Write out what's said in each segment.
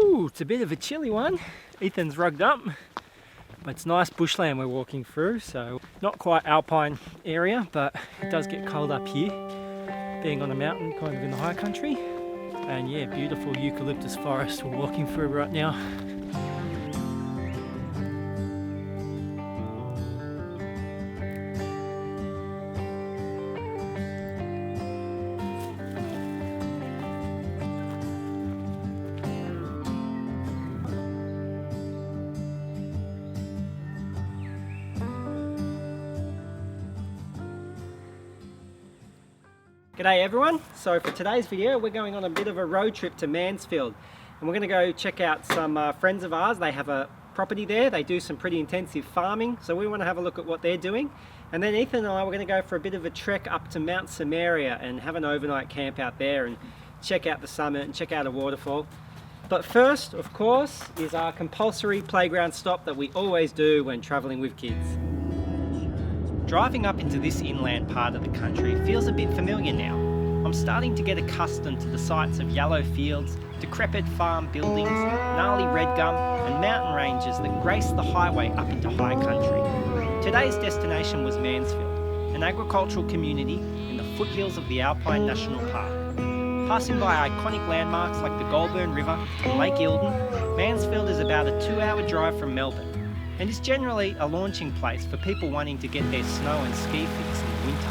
Ooh, it's a bit of a chilly one. Ethan's rugged up. It's nice bushland we're walking through, so not quite alpine area, but it does get cold up here, being on a mountain kind of in the high country. And yeah, beautiful eucalyptus forest we're walking through right now. G'day everyone, so for today's video we're going on a bit of a road trip to Mansfield and we're going to go check out some friends of ours. They have a property there, they do some pretty intensive farming, so we want to have a look at what they're doing. And then Ethan and I, we're going to go for a bit of a trek up to Mount Samaria and have an overnight camp out there and check out the summit and check out a waterfall. But first, of course, is our compulsory playground stop that we always do when travelling with kids. Driving up into this inland part of the country feels a bit familiar now. I'm starting to get accustomed to the sights of yellow fields, decrepit farm buildings, gnarly red gum and mountain ranges that grace the highway up into high country. Today's destination was Mansfield, an agricultural community in the foothills of the Alpine National Park. Passing by iconic landmarks like the Goulburn River and Lake Eildon, Mansfield is about a 2-hour drive from Melbourne, and is generally a launching place for people wanting to get their snow and ski fix in the winter.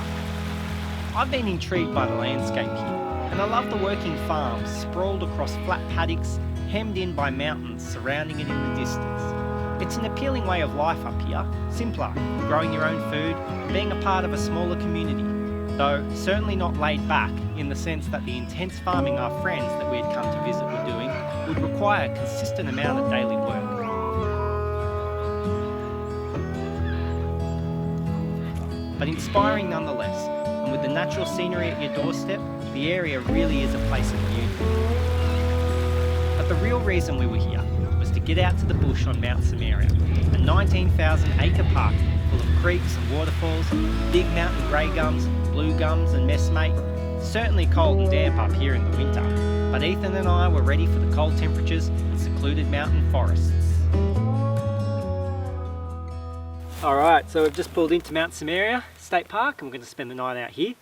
I've been intrigued by the landscape here, and I love the working farms sprawled across flat paddocks, hemmed in by mountains surrounding it in the distance. It's an appealing way of life up here, simpler, growing your own food, being a part of a smaller community, though certainly not laid back in the sense that the intense farming our friends that we had come to visit were doing would require a consistent amount of daily work. But inspiring nonetheless, and with the natural scenery at your doorstep, the area really is a place of beauty. But the real reason we were here was to get out to the bush on Mount Samaria, a 19,000 acre park full of creeks and waterfalls, big mountain grey gums, blue gums and messmate. Certainly cold and damp up here in the winter, but Ethan and I were ready for the cold temperatures and secluded mountain forests. Alright, so we've just pulled into Mount Samaria State Park and we're going to spend the night out here.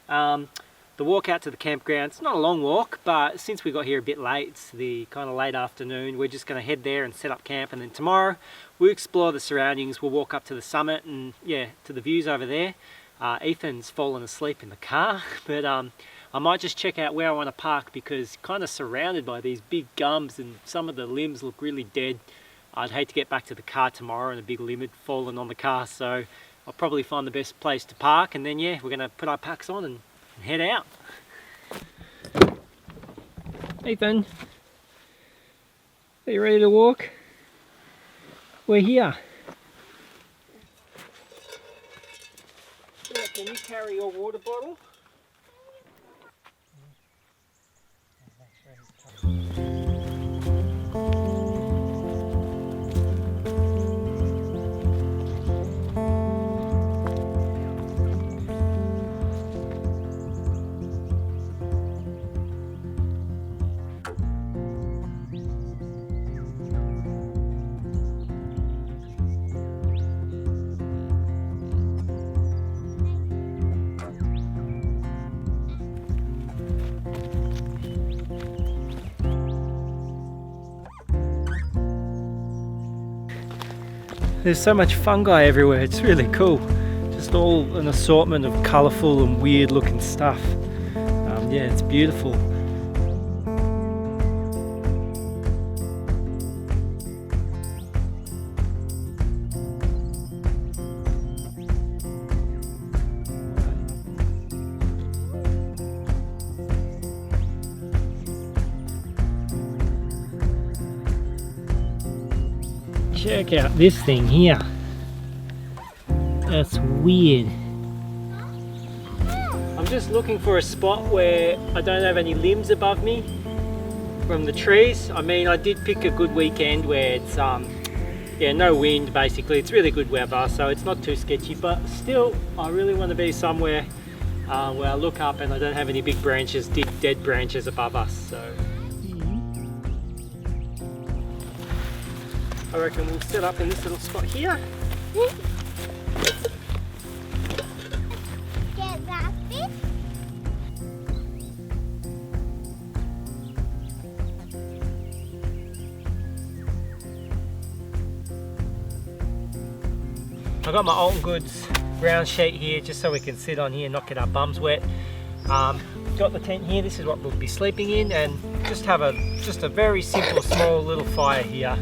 The walk out to the campground, it's not a long walk, but since we got here a bit late, it's the kind of late afternoon, we're just going to head there and set up camp, and then tomorrow we'll explore the surroundings. We'll walk up to the summit and yeah, to the views over there. Ethan's fallen asleep in the car, but I might just check out where I want to park because kind of surrounded by these big gums and some of the limbs look really dead. I'd hate to get back to the car tomorrow and a big limb had fallen on the car, so I'll probably find the best place to park, and then yeah, we're going to put our packs on and head out. Ethan, are you ready to walk? We're here. Yeah, can you carry your water bottle? There's so much fungi everywhere, it's really cool. Just all an assortment of colourful and weird looking stuff. Yeah, it's beautiful. Check out this thing here. That's weird. I'm just looking for a spot where I don't have any limbs above me from the trees. I mean, I did pick a good weekend where it's yeah, no wind basically. It's really good weather, so it's not too sketchy, but still I really want to be somewhere where I look up and I don't have any big branches, dead branches above us. So I reckon we'll set up in this little spot here. Get that bit. I've got my Alton Goods ground sheet here just so we can sit on here and not get our bums wet. Got the tent here, this is what we'll be sleeping in, and just have a very simple small little fire here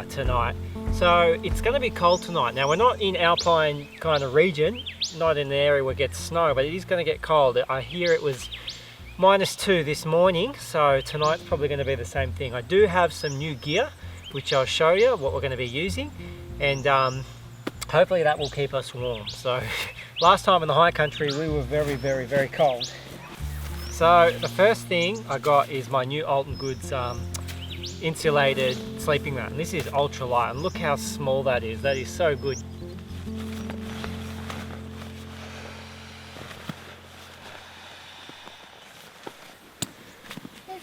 tonight. So it's going to be cold tonight. Now we're not in alpine kind of region, not in the area where it gets snow, but it is going to get cold. I hear it was -2 this morning, so tonight's probably going to be the same thing. I do have some new gear which I'll show you what we're going to be using, and hopefully that will keep us warm. So last time in the high country we were very cold. So the first thing I got is my new Alton Goods insulated sleeping mat, and this is ultra light, and look how small that is. That is so good. Is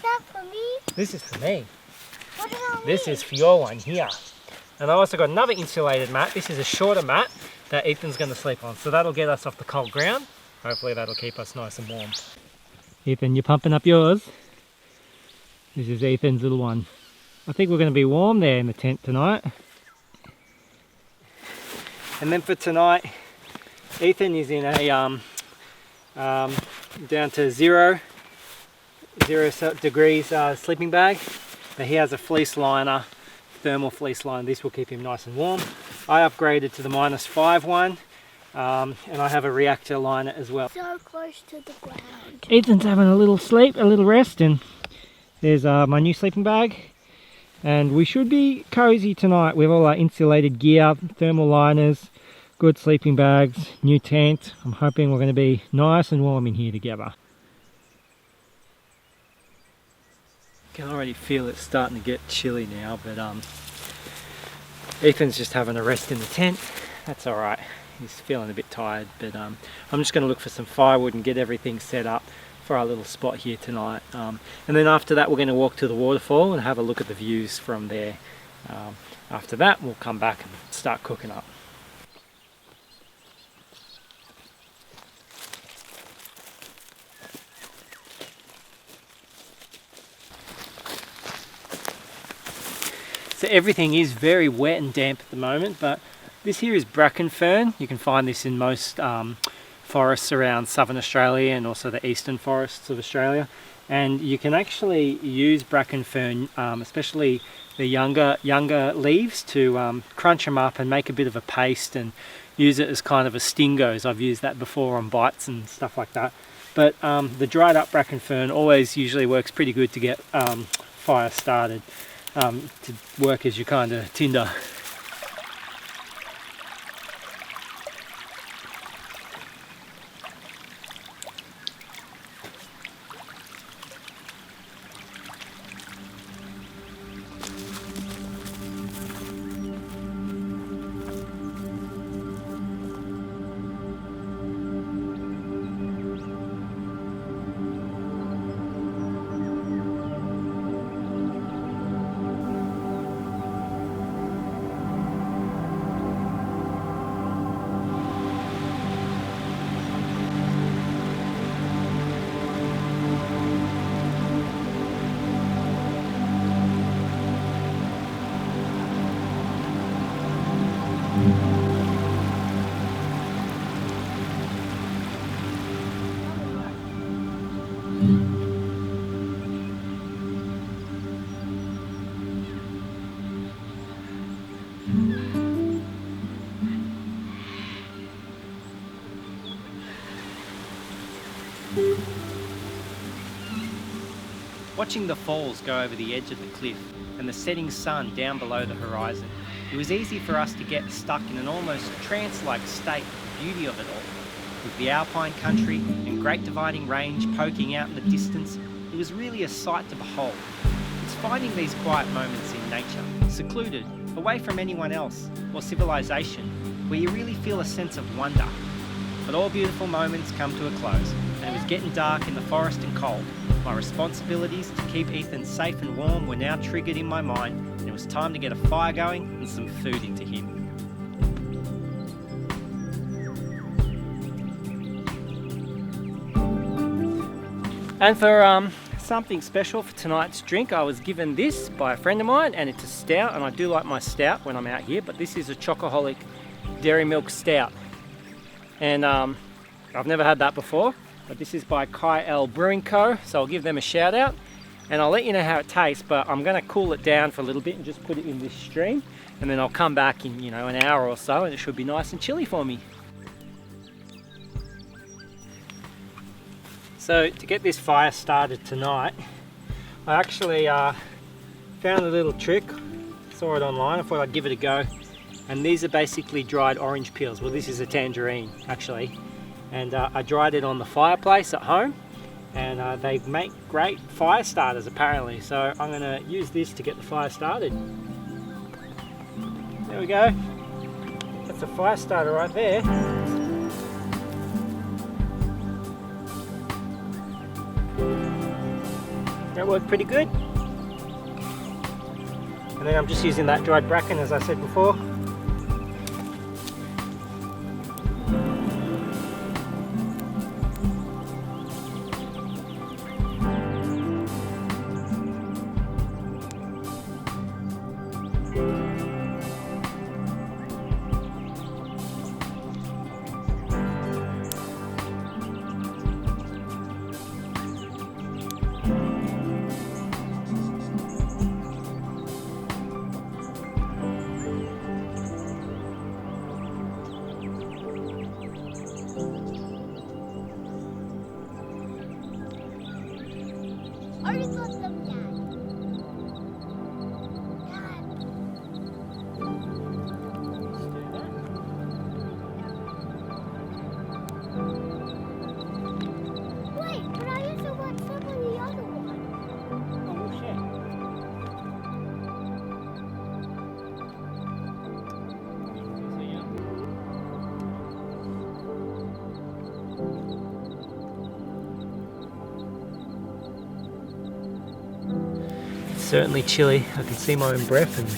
that for me? This is for me. What does that This mean? is for your one here. And I also got another insulated mat. This is a shorter mat that Ethan's going to sleep on. So that'll get us off the cold ground. Hopefully that'll keep us nice and warm. Ethan, you're pumping up yours. This is Ethan's little one. I think we're going to be warm there in the tent tonight. And then for tonight, Ethan is in a down to zero degrees sleeping bag. But he has a fleece liner, thermal fleece liner. This will keep him nice and warm. I upgraded to the -5 one, and I have a reactor liner as well. So close to the ground. Ethan's having a little sleep, a little rest, and there's my new sleeping bag. And we should be cozy tonight with all our insulated gear, thermal liners, good sleeping bags, new tent. I'm hoping we're going to be nice and warm in here together. I can already feel it starting to get chilly now, but Ethan's just having a rest in the tent. That's all right. He's feeling a bit tired, but I'm just going to look for some firewood and get everything set up for our little spot here tonight. And then after that, we're going to walk to the waterfall and have a look at the views from there. After that, we'll come back and start cooking up. So everything is very wet and damp at the moment, but this here is bracken fern. You can find this in most forests around southern Australia and also the eastern forests of Australia. And you can actually use bracken fern, especially the younger leaves, to crunch them up and make a bit of a paste and use it as kind of a stingos. I've used that before on bites and stuff like that. But the dried up bracken fern always usually works pretty good to get fire started. To work as your kind of tinder. Watching the falls go over the edge of the cliff and the setting sun down below the horizon, it was easy for us to get stuck in an almost trance-like state of the beauty of it all. With the alpine country and Great Dividing Range poking out in the distance, it was really a sight to behold. It's finding these quiet moments in nature, secluded, away from anyone else or civilization, where you really feel a sense of wonder. But all beautiful moments come to a close, and it was getting dark in the forest and cold. My responsibilities to keep Ethan safe and warm were now triggered in my mind, and it was time to get a fire going and some food into him. And for something special for tonight's drink, I was given this by a friend of mine, and it's a stout, and I do like my stout when I'm out here, but this is a Chocoholic dairy milk stout. And I've never had that before, but this is by Kai L Brewing Co. So I'll give them a shout out, and I'll let you know how it tastes, but I'm gonna cool it down for a little bit and just put it in this stream, and then I'll come back in, an hour or so, and it should be nice and chilly for me. So to get this fire started tonight, I actually found a little trick, saw it online, I thought I'd give it a go. And these are basically dried orange peels. Well, this is a tangerine actually. And I dried it on the fireplace at home, and they make great fire starters apparently. So I'm gonna use this to get the fire started. There we go. That's a fire starter right there. That worked pretty good. And then I'm just using that dried bracken as I said before. Already got them, Dad. Wait, but I also want some of the other one. Oh, shit. It's certainly chilly. I can see my own breath, and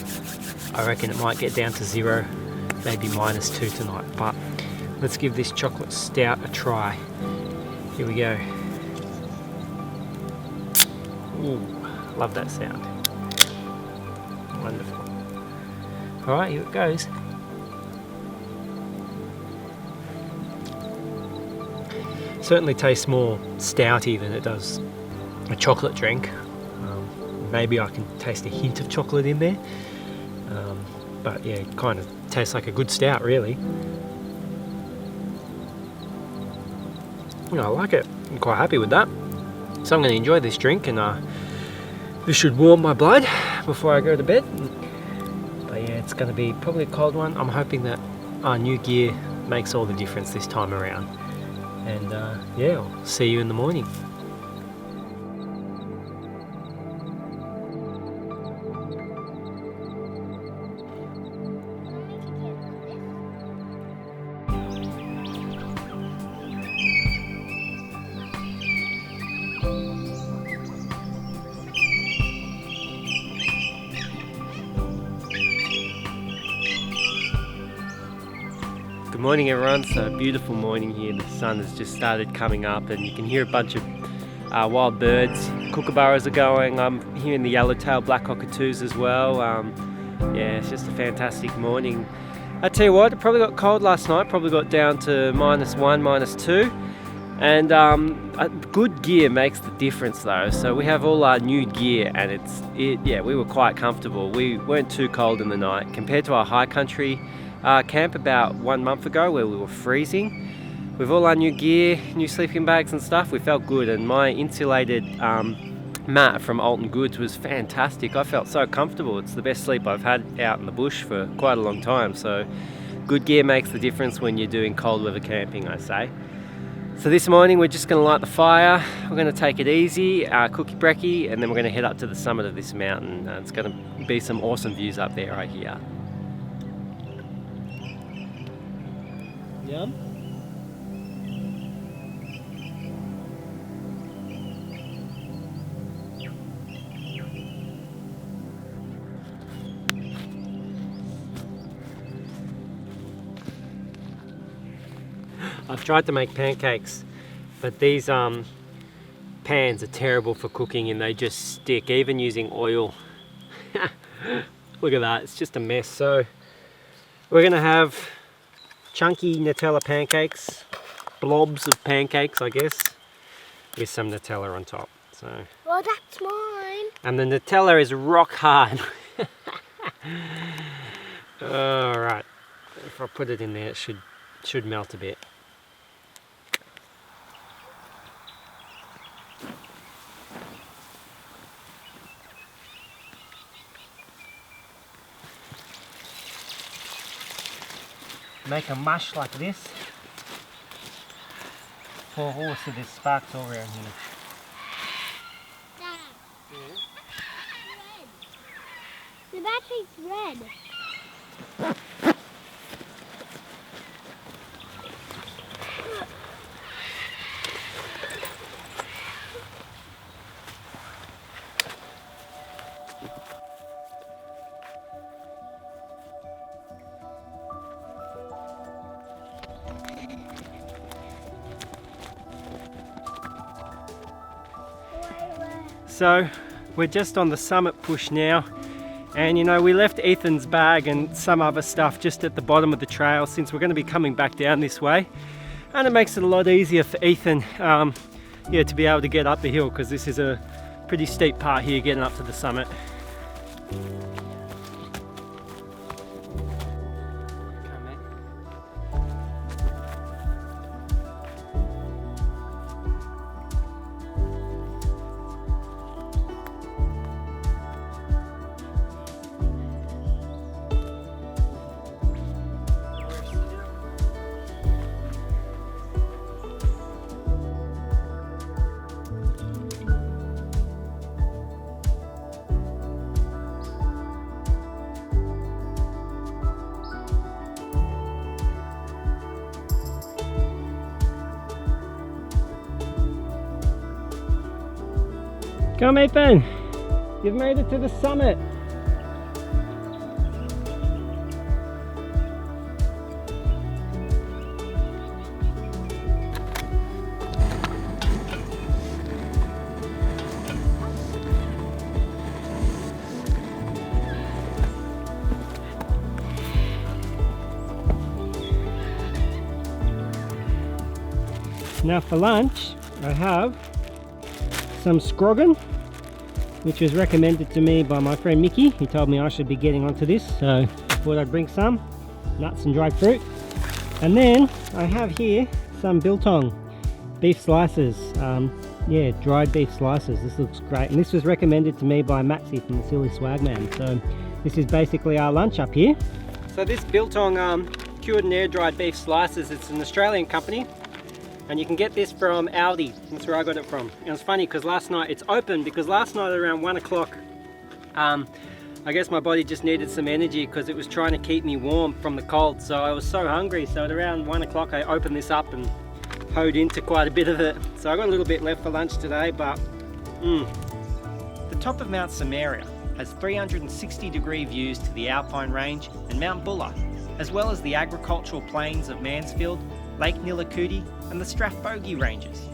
I reckon it might get down to 0, maybe -2 tonight. But let's give this chocolate stout a try. Here we go. Ooh, love that sound. Wonderful. Alright, here it goes. Certainly tastes more stouty than it does a chocolate drink. Maybe I can taste a hint of chocolate in there. But yeah, it kind of tastes like a good stout, really. I like it. I'm quite happy with that. So I'm going to enjoy this drink, and this should warm my blood before I go to bed. But yeah, it's going to be probably a cold one. I'm hoping that our new gear makes all the difference this time around. And yeah, I'll see you in the morning. Good morning everyone. So a beautiful morning here. The sun has just started coming up, and you can hear a bunch of wild birds. Kookaburras are going. I'm hearing the yellowtail black cockatoos as well. Yeah, it's just a fantastic morning. I tell you what, it probably got cold last night. Probably got down to -1, -2. And good gear makes the difference though. So we have all our new gear, and yeah, we were quite comfortable. We weren't too cold in the night compared to our high country camp about 1 month ago where we were freezing. With all our new gear, new sleeping bags and stuff, we felt good, and my insulated mat from Alton Goods was fantastic. I felt so comfortable. It's the best sleep I've had out in the bush for quite a long time. So good gear makes the difference when you're doing cold weather camping, I say. So this morning we're just going to light the fire, we're going to take it easy, cookie brekkie, and then we're going to head up to the summit of this mountain. It's going to be some awesome views up there right here. Yum. I've tried to make pancakes, but these pans are terrible for cooking and they just stick, even using oil. Look at that, it's just a mess. So we're gonna have chunky Nutella pancakes, blobs of pancakes, I guess, with some Nutella on top. So, Well, that's mine. and the Nutella is rock hard. All right, if I put it in there, it should melt a bit. Make a mush like this. Oh, so there's sparks all around here. Dad. The battery's red. So we're just on the summit push now, and you know, we left Ethan's bag and some other stuff just at the bottom of the trail since we're going to be coming back down this way, and it makes it a lot easier for Ethan yeah, to be able to get up the hill, because this is a pretty steep part here getting up to the summit. Come Ethan, you've made it to the summit. Now for lunch, I have some scroggin, which was recommended to me by my friend Mickey. He told me I should be getting onto this, so I thought I'd bring some nuts and dried fruit. And then I have here some Biltong beef slices. Yeah, dried beef slices. This looks great, and this was recommended to me by Maxie from the Silly Swagman. So this is basically our lunch up here. So this Biltong cured and air dried beef slices, it's an Australian company, and you can get this from Aldi. That's where I got it from. And it's funny because last night, it's open because last night around 1 o'clock, I guess my body just needed some energy because it was trying to keep me warm from the cold. So I was so hungry. So at around 1 o'clock, I opened this up and hoed into quite a bit of it. So I got a little bit left for lunch today, but The top of Mount Samaria has 360-degree views to the Alpine Range and Mount Buller, as well as the agricultural plains of Mansfield, Lake Nillacoody and the Strathbogie Ranges.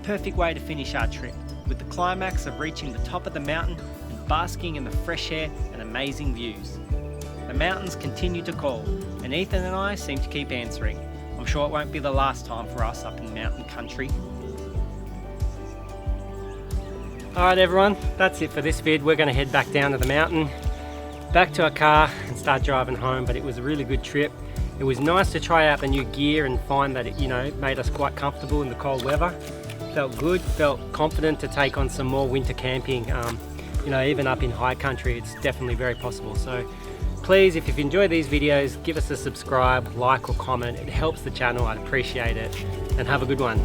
Perfect way to finish our trip, with the climax of reaching the top of the mountain and basking in the fresh air and amazing views. The mountains continue to call, and Ethan and I seem to keep answering. I'm sure it won't be the last time for us up in mountain country. Alright everyone, that's it for this vid. We're going to head back down to the mountain, back to our car and start driving home, but it was a really good trip. It was nice to try out the new gear and find that it, made us quite comfortable in the cold weather. Felt good, felt confident to take on some more winter camping. Even up in high country, it's definitely very possible. So please, if you've enjoyed these videos, give us a subscribe, like or comment. It helps the channel, I'd appreciate it. And have a good one.